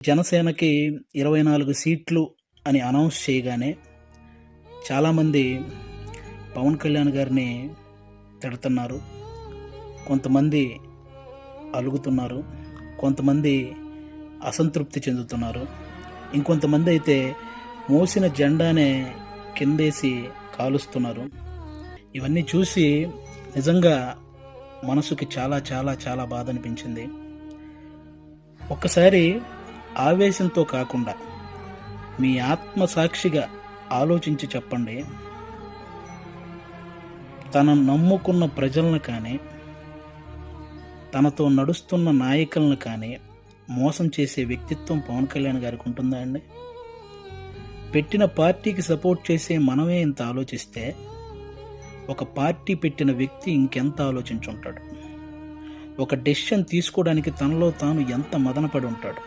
జనసేనకి 24 సీట్లు అని అనౌన్స్ చేయగానే చాలామంది పవన్ కళ్యాణ్ గారిని తిడుతున్నారు. కొంతమంది అలుగుతున్నారు, కొంతమంది అసంతృప్తి చెందుతున్నారు, ఇంకొంతమంది అయితే మోసిన జెండానే కిందేసి కాలుస్తున్నారు. ఇవన్నీ చూసి నిజంగా మనసుకి చాలా చాలా చాలా బాధ అనిపించింది. ఒక్కసారి ఆవేశంతో కాకుండా మీ ఆత్మసాక్షిగా ఆలోచించి చెప్పండి. తన నమ్ముకున్న ప్రజలను కానీ, తనతో నడుస్తున్న నాయకులను కానీ మోసం చేసే వ్యక్తిత్వం పవన్ కళ్యాణ్ గారికి ఉంటుందా అండి? పెట్టిన పార్టీకి సపోర్ట్ చేసే మనమే ఇంత ఆలోచిస్తే ఒక పార్టీ పెట్టిన వ్యక్తి ఇంకెంత ఆలోచించుంటాడు? ఒక డెసిషన్ తీసుకోవడానికి తనలో తాను ఎంత మదనపడి ఉంటాడు?